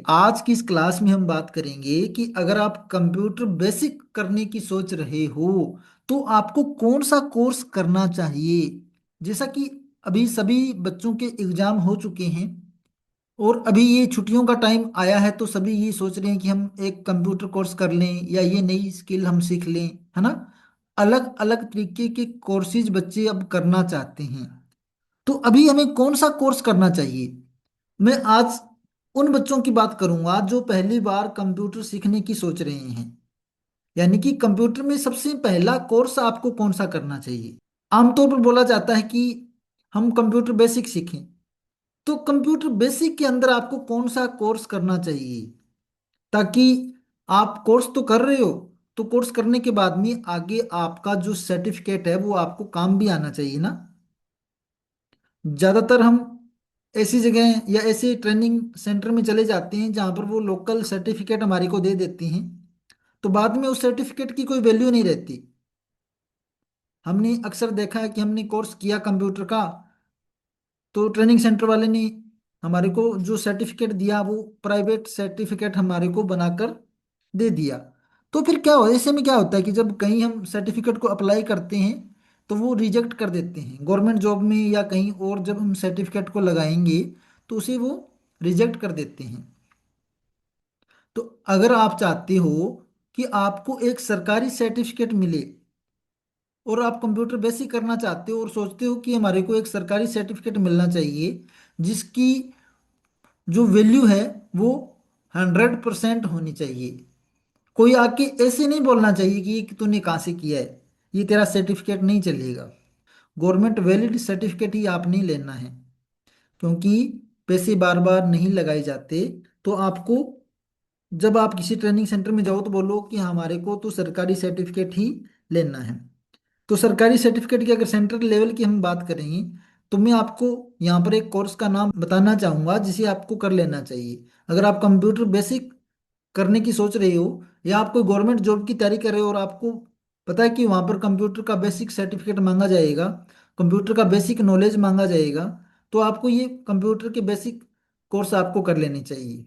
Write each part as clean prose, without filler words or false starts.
आज की इस क्लास में हम बात करेंगे कि अगर आप कंप्यूटर बेसिक करने की सोच रहे हो तो आपको कौन सा कोर्स करना चाहिए। जैसा कि अभी सभी बच्चों के एग्जाम हो चुके हैं और अभी ये छुट्टियों का टाइम आया है, तो सभी ये सोच रहे हैं कि हम एक कंप्यूटर कोर्स कर लें या ये नई स्किल हम सीख लें, है ना। अलग अलग तरीके के कोर्सेज बच्चे अब करना चाहते हैं। तो अभी हमें कौन सा कोर्स करना चाहिए। मैं आज उन बच्चों की बात करूंगा जो पहली बार कंप्यूटर सीखने की सोच रहे हैं, यानी कि कंप्यूटर में सबसे पहला कोर्स आपको कौन सा करना चाहिए। आमतौर पर बोला जाता है कि हम कंप्यूटर बेसिक सीखें, तो कंप्यूटर बेसिक के अंदर आपको कौन सा कोर्स करना चाहिए, ताकि आप कोर्स तो कर रहे हो, तो कोर्स करने के बाद में आगे आपका जो सर्टिफिकेट है वो आपको काम भी आना चाहिए ना। ज्यादातर हम ऐसी जगह या ऐसे ट्रेनिंग सेंटर में चले जाते हैं जहाँ पर वो लोकल सर्टिफिकेट हमारे को दे देती हैं, तो बाद में उस सर्टिफिकेट की कोई वैल्यू नहीं रहती। हमने अक्सर देखा है कि हमने कोर्स किया कंप्यूटर का, तो ट्रेनिंग सेंटर वाले ने हमारे को जो सर्टिफिकेट दिया वो प्राइवेट सर्टिफिकेट हमारे को बनाकर दे दिया। तो फिर क्या हो, ऐसे में क्या होता है कि जब कहीं हम सर्टिफिकेट को अप्लाई करते हैं तो वो रिजेक्ट कर देते हैं गवर्नमेंट जॉब में या कहीं और, जब हम सर्टिफिकेट को लगाएंगे तो उसे वो रिजेक्ट कर देते हैं। तो अगर आप चाहते हो कि आपको एक सरकारी सर्टिफिकेट मिले और आप कंप्यूटर बेसिक करना चाहते हो और सोचते हो कि हमारे को एक सरकारी सर्टिफिकेट मिलना चाहिए जिसकी जो वैल्यू है वो 100% होनी चाहिए। कोई आके ऐसे नहीं बोलना चाहिए कि ये तूने कहाँ से किया है, ये तेरा सर्टिफिकेट नहीं चलेगा। गवर्नमेंट वैलिड सर्टिफिकेट ही आपने लेना है, क्योंकि पैसे बार बार नहीं लगाए जाते। तो आपको जब आप किसी ट्रेनिंग सेंटर में जाओ तो बोलो कि हमारे को तो सरकारी सर्टिफिकेट ही लेना है। तो सरकारी सर्टिफिकेट की अगर सेंट्रल लेवल की हम बात करेंगे, तो मैं आपको यहाँ पर एक कोर्स का नाम बताना चाहूंगा जिसे आपको कर लेना चाहिए। अगर आप कंप्यूटर बेसिक करने की सोच रहे हो या आप कोई गवर्नमेंट जॉब की तैयारी कर रहे हो और आपको पता है कि वहाँ पर कंप्यूटर का बेसिक सर्टिफिकेट मांगा जाएगा, कंप्यूटर का बेसिक नॉलेज मांगा जाएगा, तो आपको ये कंप्यूटर के बेसिक कोर्स आपको कर लेने चाहिए।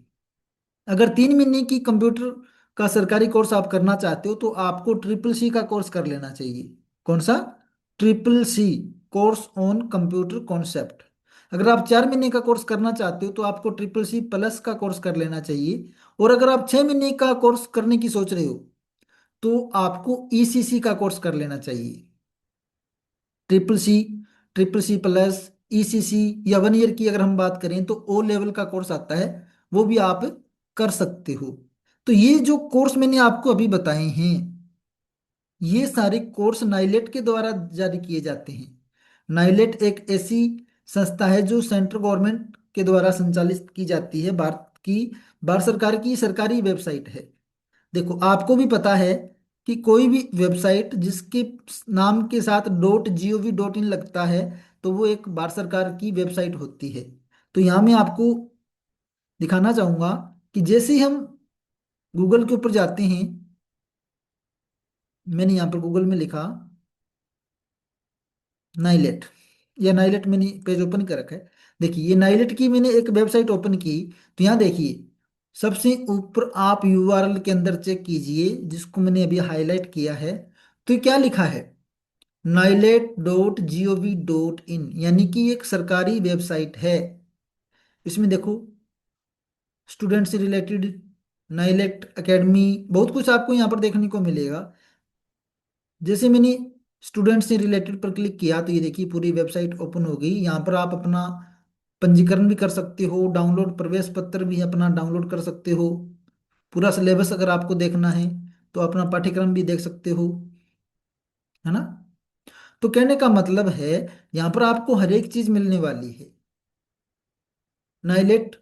अगर 3 महीने की कंप्यूटर का सरकारी कोर्स आप करना चाहते हो तो आपको ट्रिपल सी का कोर्स कर लेना चाहिए। कौन सा? Triple C, course on computer concept. अगर आप 4 महीने का कोर्स करना चाहते हो तो आपको ट्रिपल सी प्लस का कोर्स कर लेना चाहिए। और अगर आप 6 महीने का कोर्स करने की सोच रहे हो तो आपको ईसीसी का कोर्स कर लेना चाहिए। Triple C, triple C plus, ECC, या 1 ईयर की अगर हम बात करें तो ओ लेवल का कोर्स आता है, वो भी आप कर सकते हो। तो ये जो कोर्स मैंने आपको अभी बताए हैं, ये सारे कोर्स नाइलेट के द्वारा जारी किए जाते हैं। नाइलेट एक ऐसी संस्था है जो सेंट्रल गवर्नमेंट के द्वारा संचालित की जाती है, भारत सरकार की सरकारी वेबसाइट है। देखो, आपको भी पता है कि कोई भी वेबसाइट जिसके नाम के साथ .gov.in लगता है तो वो एक भारत सरकार की वेबसाइट होती है। तो यहाँ मैं आपको दिखाना चाहूंगा कि जैसे ही हम गूगल के ऊपर जाते हैं, मैंने यहाँ पर गूगल में लिखा नाइलेट, या नाइलेट मैंने पेज ओपन कर रखा है। देखिए, ये नाइलेट की मैंने एक वेबसाइट ओपन की, तो यहाँ देखिए सबसे ऊपर आप यूआरएल के अंदर चेक कीजिए जिसको मैंने अभी हाईलाइट किया है। तो ये क्या लिखा है? nailed.gov.in, यानी कि एक सरकारी वेबसाइट है। इसमें देखो स्टूडेंट से रिलेटेड नाइलेट एकेडमी, बहुत कुछ आपको यहाँ पर देखने को मिलेगा। जैसे मैंने स्टूडेंट से रिलेटेड पर क्लिक किया तो ये देखिए पूरी वेबसाइट ओपन हो गई। यहाँ पर आप अपना पंजीकरण भी कर सकते हो, डाउनलोड प्रवेश पत्र भी अपना डाउनलोड कर सकते हो। पूरा सिलेबस अगर आपको देखना है तो अपना पाठ्यक्रम भी देख सकते हो, है ना। तो कहने का मतलब है यहाँ पर आपको हर एक चीज मिलने वाली है। नाइलेट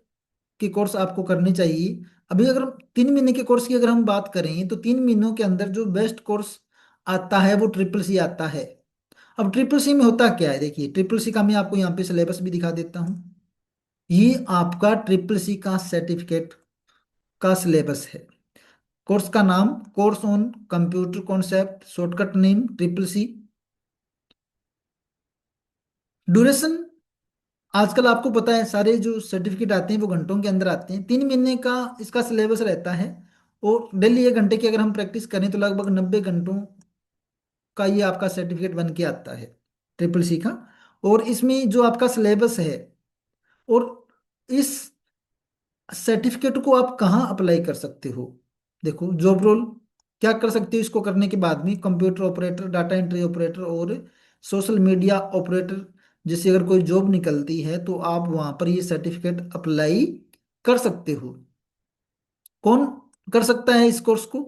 के कोर्स आपको करने चाहिए। अभी अगर 3 महीने के कोर्स की अगर हम बात करें तो 3 महीनों के अंदर जो बेस्ट कोर्स आता है वो ट्रिपल सी आता है। अब ट्रिपल सी में होता क्या है, देखिए ट्रिपल सी का मैं आपको यहाँ पे सिलेबस भी दिखा देता हूँ। ये आपका ट्रिपल सी का सर्टिफिकेट का सिलेबस है। कोर्स का नाम course on computer concept, shortcut name triple C. Duration आजकल आपको पता है सारे जो सर्टिफिकेट आते हैं वो घंटों के अंदर आते हैं। 3 महीने का इसका सिलेबस रहता है, और डेली 1 घंटे की अगर हम प्रैक्टिस करें तो लगभग 90 घंटों का ये आपका सर्टिफिकेट बन के आता है, ट्रिपल सी का। और इसमें जो आपका सिलेबस है, और इस सर्टिफिकेट को आप कहाँ अप्लाई कर सकते हो। देखो, जॉब रोल क्या कर सकते हो इसको करने के बाद में, computer operator, data entry operator और सोशल मीडिया ऑपरेटर, जैसे अगर कोई जॉब निकलती है तो आप वहां पर ये सर्टिफिकेट अप्लाई कर सकते हो। कौन कर सकता है इस कोर्स को?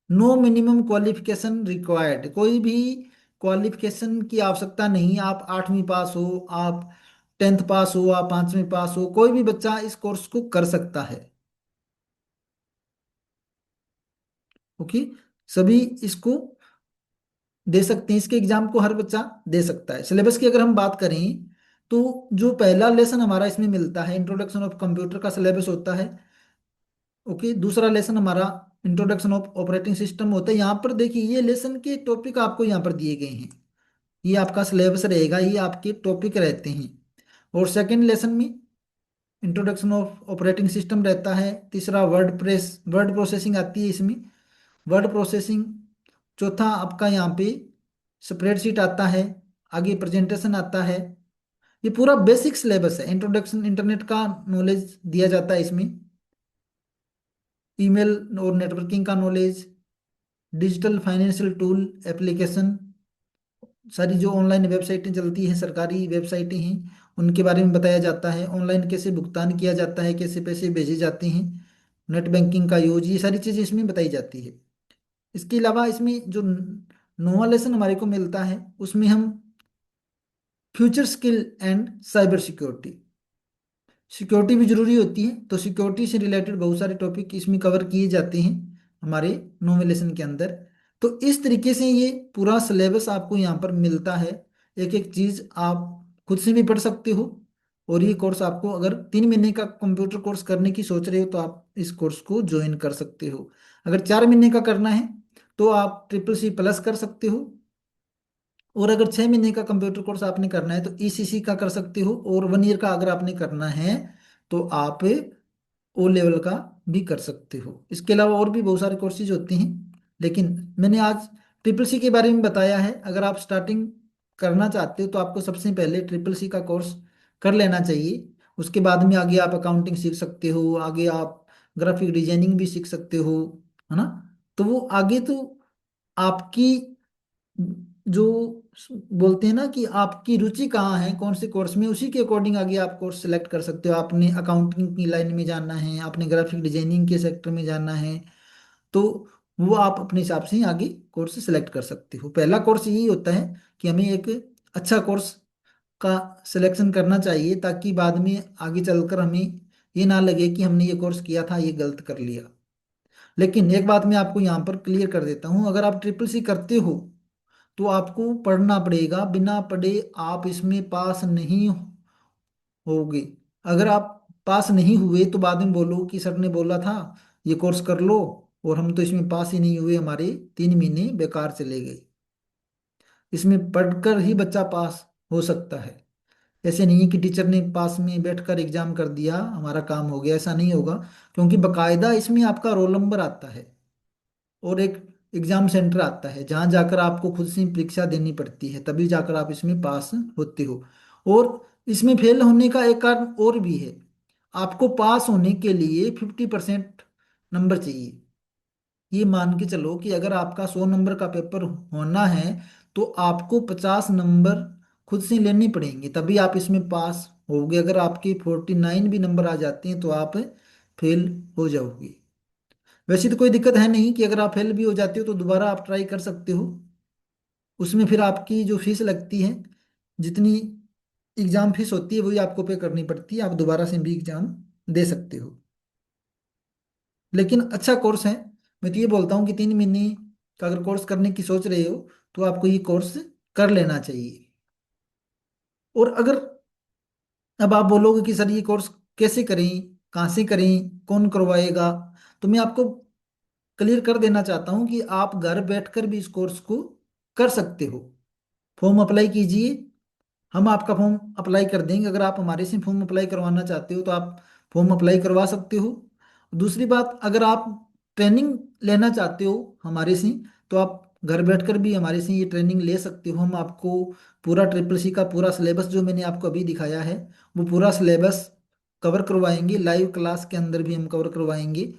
नो मिनिमम क्वालिफिकेशन रिक्वायर्ड, कोई भी क्वालिफिकेशन की आवश्यकता नहीं। आप 8वीं पास हो, आप 10th पास हो, आप 5वीं पास हो, कोई भी बच्चा इस कोर्स को कर सकता है। ओके, सभी इसको दे सकते हैं, इसके एग्जाम को हर बच्चा दे सकता है। सिलेबस की अगर हम बात करें तो जो पहला लेसन हमारा इसमें मिलता है, इंट्रोडक्शन ऑफ कंप्यूटर का सिलेबस होता है। ओके, दूसरा लेसन हमारा इंट्रोडक्शन ऑफ ऑपरेटिंग सिस्टम होता है। यहाँ पर देखिए, ये लेसन के टॉपिक आपको यहाँ पर दिए गए हैं, ये आपका सिलेबस रहेगा, ये आपके टॉपिक रहते हैं। और सेकंड लेसन में इंट्रोडक्शन ऑफ ऑपरेटिंग सिस्टम रहता है। तीसरा वर्ड प्रोसेसिंग आती है इसमें, वर्ड प्रोसेसिंग। चौथा आपका यहाँ पे स्प्रेडशीट आता है। आगे प्रेजेंटेशन आता है। ये पूरा बेसिक सिलेबस है। इंट्रोडक्शन, इंटरनेट का नॉलेज दिया जाता है इसमें, ईमेल और नेटवर्किंग का knowledge, digital financial tool application, सारी जो ऑनलाइन वेबसाइटें चलती हैं, सरकारी वेबसाइटें हैं, उनके बारे में बताया जाता है। ऑनलाइन कैसे भुगतान किया जाता है, कैसे पैसे भेजे जाते हैं, नेट बैंकिंग का यूज, ये सारी चीज़ें इसमें बताई जाती है। इसके अलावा इसमें जो नोवा लेसन हमारे को मिलता है, उसमें हम future skill and cyber security, security भी जरूरी होती है, तो सिक्योरिटी से रिलेटेड बहुत सारे टॉपिक इसमें कवर किए जाते हैं हमारे नोवेलेशन के अंदर। तो इस तरीके से ये पूरा सिलेबस आपको यहाँ पर मिलता है। एक एक चीज आप खुद से भी पढ़ सकते हो। और ये कोर्स आपको, अगर 3 महीने का कंप्यूटर कोर्स करने की सोच रहे हो तो आप इस कोर्स को ज्वाइन कर सकते हो। अगर 4 महीने का करना है तो आप ट्रिपल सी प्लस कर सकते हो। और अगर 6 महीने का कंप्यूटर कोर्स आपने करना है तो ईसीसी का कर सकते हो। और 1 ईयर का अगर आपने करना है तो आप ओ लेवल का भी कर सकते हो। इसके अलावा और भी बहुत सारे कोर्सेज होते हैं, लेकिन मैंने आज ट्रिपल सी के बारे में बताया है। अगर आप स्टार्टिंग करना चाहते हो तो आपको सबसे पहले ट्रिपल सी का कोर्स कर लेना चाहिए। उसके बाद में आगे आप अकाउंटिंग सीख सकते हो, आगे आप ग्राफिक डिजाइनिंग भी सीख सकते हो, है ना। तो वो आगे तो आपकी जो बोलते हैं ना कि आपकी रुचि कहाँ है, कौन से कोर्स में, उसी के अकॉर्डिंग आगे आप कोर्स सेलेक्ट कर सकते हो। आपने अकाउंटिंग की लाइन में जाना है, आपने ग्राफिक डिजाइनिंग के सेक्टर में जाना है, तो वो आप अपने हिसाब से ही आगे कोर्स सेलेक्ट कर सकते हो। पहला कोर्स यही होता है कि हमें एक अच्छा कोर्स का सिलेक्शन करना चाहिए, ताकि बाद में आगे चलकर हमें ये ना लगे कि हमने ये कोर्स किया था, ये गलत कर लिया। लेकिन एक बात मैं आपको यहाँ पर क्लियर कर देता हूँ, अगर आप ट्रिपल सी करते हो तो आपको पढ़ना पड़ेगा। बिना पढ़े आप इसमें पास नहीं होगे। अगर आप पास नहीं हुए तो बाद में बोलो कि सर ने बोला था ये कोर्स कर लो, और हम तो इसमें पास ही नहीं हुए, हमारे 3 महीने बेकार चले गए। इसमें पढ़कर ही बच्चा पास हो सकता है। ऐसे नहीं है कि टीचर ने पास में बैठकर एग्जाम कर दिया हमारा काम हो गया, ऐसा नहीं होगा। क्योंकि बकायदा इसमें आपका रोल नंबर आता है, और एक एग्जाम सेंटर आता है जहां जाकर आपको खुद से परीक्षा देनी पड़ती है, तभी जाकर आप इसमें पास होते हो। और इसमें फेल होने का एक कारण और भी है। आपको पास होने के लिए 50% नंबर चाहिए। ये मान के चलो कि अगर आपका 100 नंबर का पेपर होना है तो आपको 50 नंबर खुद से लेने पड़ेंगे, तभी आप इसमें पास होगे। अगर आपके 49 भी नंबर आ जाते हैं तो आप फेल हो जाओगे। वैसे तो कोई दिक्कत है नहीं, कि अगर आप फेल भी हो जाते हो तो दोबारा आप ट्राई कर सकते हो। उसमें फिर आपकी जो फीस लगती है, जितनी एग्जाम फीस होती है वही आपको पे करनी पड़ती है, आप दोबारा से भी एग्जाम दे सकते हो। लेकिन अच्छा कोर्स है। मैं तो ये बोलता हूँ कि 3 महीने का अगर कोर्स करने की सोच रहे हो तो आपको ये कोर्स कर लेना चाहिए। और अगर अब आप बोलोगे कि सर ये कोर्स कैसे करें, कहाँ से करें, कौन करवाएगा, तो मैं आपको क्लियर कर देना चाहता हूँ कि आप घर बैठकर भी इस कोर्स को कर सकते हो। फॉर्म अप्लाई कीजिए, हम आपका फॉर्म अप्लाई कर देंगे। अगर आप हमारे से फॉर्म अप्लाई करवाना चाहते हो तो आप फॉर्म अप्लाई करवा सकते हो। दूसरी बात, अगर आप ट्रेनिंग लेना चाहते हो हमारे से, तो आप घर बैठकर भी हमारे से ये ट्रेनिंग ले सकते हो। हम आपको पूरा ट्रिपल सी का पूरा सिलेबस जो मैंने आपको अभी दिखाया है, वो पूरा सिलेबस कवर करवाएंगे। लाइव क्लास के अंदर भी हम कवर करवाएंगे।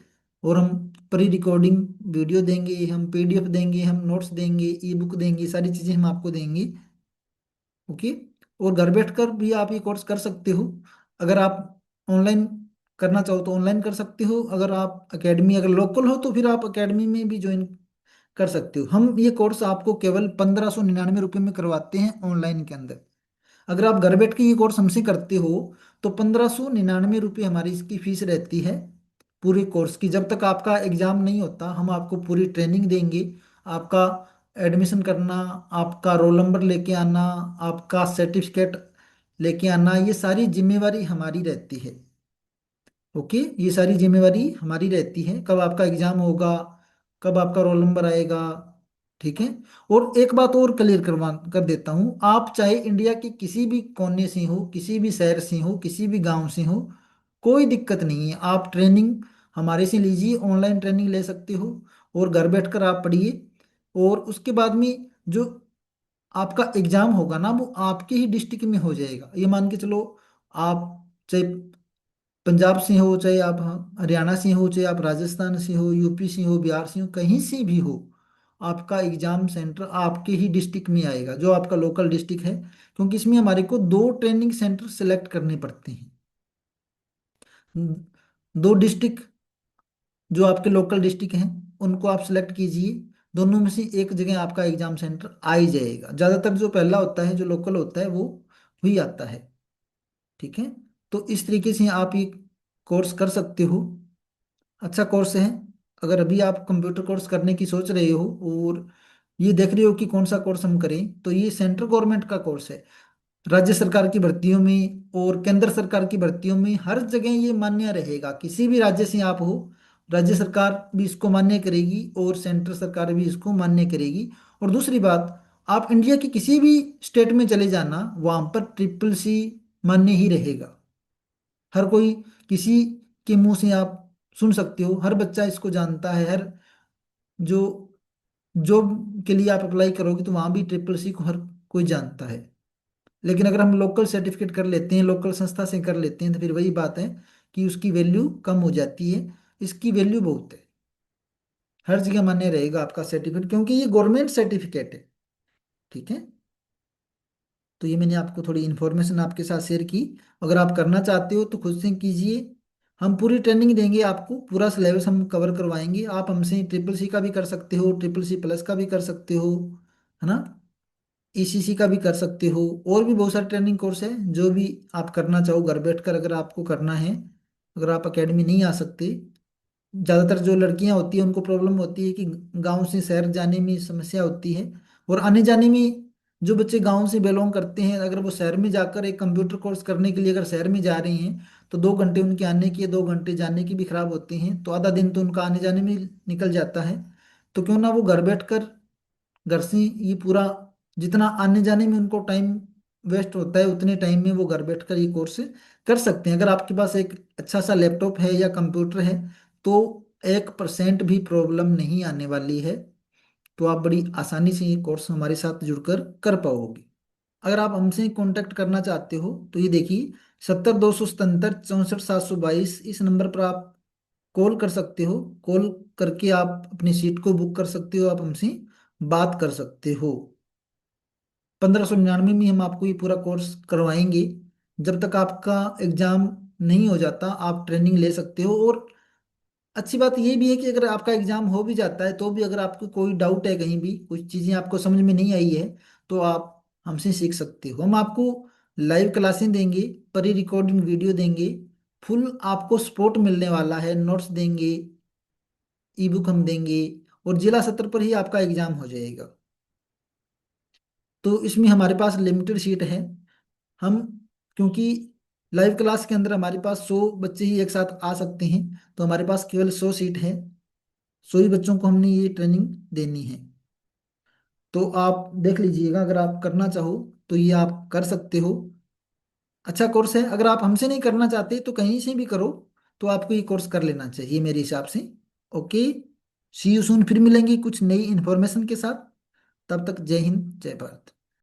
और हम प्री रिकॉर्डिंग वीडियो देंगे, हम पीडीएफ देंगे, हम नोट्स देंगे, ई बुक देंगे, सारी चीज़ें हम आपको देंगे। ओके। और घर बैठकर भी आप ये कोर्स कर सकते हो। अगर आप ऑनलाइन करना चाहो तो ऑनलाइन कर सकते हो। अगर आप एकेडमी, अगर लोकल हो तो फिर आप एकेडमी में भी ज्वाइन कर सकते हो। हम ये कोर्स आपको केवल 1599 रुपये में करवाते हैं ऑनलाइन के अंदर। अगर आप घर बैठ के ये कोर्स हमसे करते हो तो 1599 रुपये हमारी इसकी फीस रहती है पूरे कोर्स की। जब तक आपका एग्जाम नहीं होता हम आपको पूरी ट्रेनिंग देंगे। आपका एडमिशन करना, आपका रोल नंबर लेके आना, आपका सर्टिफिकेट लेके आना, ये सारी जिम्मेवारी हमारी रहती है। ओके, ये सारी जिम्मेवारी हमारी रहती है। कब आपका एग्जाम होगा, कब आपका रोल नंबर आएगा, ठीक है। और एक बात और क्लियर करवा कर देता हूँ, आप चाहे इंडिया के किसी भी कोने से हो, किसी भी शहर से हो, किसी भी गांव से हो, कोई दिक्कत नहीं है। आप ट्रेनिंग हमारे से लीजिए, ऑनलाइन ट्रेनिंग ले सकते हो और घर बैठकर आप पढ़िए। और उसके बाद में जो आपका एग्जाम होगा ना, वो आपके ही डिस्ट्रिक्ट में हो जाएगा। ये मान के चलो, आप चाहे पंजाब से हो, चाहे आप हरियाणा से हो, चाहे आप राजस्थान से हो, यूपी से हो, बिहार से हो, कहीं से भी हो, आपका एग्जाम सेंटर आपके ही डिस्ट्रिक्ट में आएगा, जो आपका लोकल डिस्ट्रिक्ट है। क्योंकि इसमें हमारे को दो ट्रेनिंग सेंटर सेलेक्ट करने पड़ते हैं। दो डिस्ट्रिक्ट जो आपके लोकल डिस्ट्रिक्ट हैं, उनको आप सिलेक्ट कीजिए। दोनों में से एक जगह आपका एग्जाम सेंटर आ ही जाएगा। ज़्यादातर जो पहला होता है, जो लोकल होता है, वो ही आता है। ठीक है। तो इस तरीके से आप ये कोर्स कर सकते हो। अच्छा कोर्स है। अगर अभी आप कंप्यूटर कोर्स करने की सोच रहे हो और ये देख रहे हो कि कौन सा कोर्स हम करें, तो ये सेंट्रल गवर्नमेंट का कोर्स है। राज्य सरकार की भर्तियों में और केंद्र सरकार की भर्तियों में हर जगह ये मान्य रहेगा। किसी भी राज्य से आप हो, राज्य सरकार भी इसको मान्य करेगी और सेंट्रल सरकार भी इसको मान्य करेगी। और दूसरी बात, आप इंडिया के किसी भी स्टेट में चले जाना, वहां पर ट्रिपल सी मान्य ही रहेगा। हर कोई, किसी के मुंह से आप सुन सकते हो, हर बच्चा इसको जानता है। हर जो जॉब के लिए आप अप्लाई करोगे तो वहां भी ट्रिपल सी को हर कोई जानता है। लेकिन अगर हम लोकल सर्टिफिकेट कर लेते हैं, लोकल संस्था से कर लेते हैं, तो फिर वही बात है कि उसकी वैल्यू कम हो जाती है। इसकी वैल्यू बहुत है। हर जगह मान्य रहेगा आपका सर्टिफिकेट, क्योंकि ये गवर्नमेंट सर्टिफिकेट है। ठीक है। तो ये मैंने आपको थोड़ी इन्फॉर्मेशन आपके साथ शेयर की। अगर आप करना चाहते हो तो खुद से कीजिए। हम पूरी ट्रेनिंग देंगे आपको, पूरा सिलेबस हम कवर करवाएंगे। आप हमसे ट्रिपल सी का भी कर सकते हो, ट्रिपल सी प्लस का भी कर सकते हो, है ना। ईसीसी का भी कर सकते हो। और भी बहुत सारे ट्रेनिंग कोर्स है, जो भी आप करना चाहो घर बैठकर, अगर आपको करना है। अगर आप एकेडमी नहीं आ सकते, ज़्यादातर जो लड़कियां होती हैं उनको प्रॉब्लम होती है कि गांव से शहर जाने में समस्या होती है। और आने जाने में, जो बच्चे गांव से बिलोंग करते हैं, अगर वो शहर में जाकर एक कंप्यूटर कोर्स करने के लिए अगर शहर में जा रहे हैं, तो 2 घंटे उनके आने के, 2 घंटे जाने के भी खराब होते हैं। तो आधा दिन तो उनका आने जाने में निकल जाता है। तो क्यों ना वो घर बैठकर, घर से ये पूरा, जितना आने जाने में उनको टाइम वेस्ट होता है, उतने टाइम में वो घर बैठकर ये कोर्स कर सकते हैं। अगर आपके पास एक अच्छा सा लैपटॉप है या कंप्यूटर है, तो 1% भी प्रॉब्लम नहीं आने वाली है। तो आप बड़ी आसानी से ये कोर्स हमारे साथ जुड़कर कर पाओगे। अगर आप हमसे कांटेक्ट करना चाहते हो तो ये देखिए, 70 277 64 722, इस नंबर पर आप कॉल कर सकते हो। कॉल करके आप अपनी सीट को बुक कर सकते हो, आप हमसे बात कर सकते हो। 1599 में हम आपको ये पूरा कोर्स करवाएंगे। जब तक आपका एग्जाम नहीं हो जाता आप ट्रेनिंग ले सकते हो। और अच्छी बात ये भी है कि अगर आपका एग्जाम हो भी जाता है तो भी अगर आपको कोई डाउट है, कहीं भी कुछ चीज़ें आपको समझ में नहीं आई है, तो आप हमसे सीख सकते हो। हम आपको लाइव क्लासें देंगे, प्री रिकॉर्डिंग वीडियो देंगे, फुल आपको सपोर्ट मिलने वाला है, नोट्स देंगे, ई बुक हम देंगे। और जिला स्तर पर ही आपका एग्जाम हो जाएगा। तो इसमें हमारे पास लिमिटेड सीट है। हम, क्योंकि लाइव क्लास के अंदर हमारे पास 100 बच्चे ही एक साथ आ सकते हैं, तो हमारे पास केवल 100 सीट है। 100 ही बच्चों को हमने ये ट्रेनिंग देनी है। तो आप देख लीजिएगा, अगर आप करना चाहो तो ये आप कर सकते हो। अच्छा कोर्स है, अगर आप हमसे नहीं करना चाहते तो कहीं से भी करो, तो आपको ये कोर्स कर लेना चाहिए मेरे हिसाब से। ओके, सी यू सून, फिर मिलेंगे कुछ नई इन्फॉर्मेशन के साथ। तब तक जय हिंद जय भारत।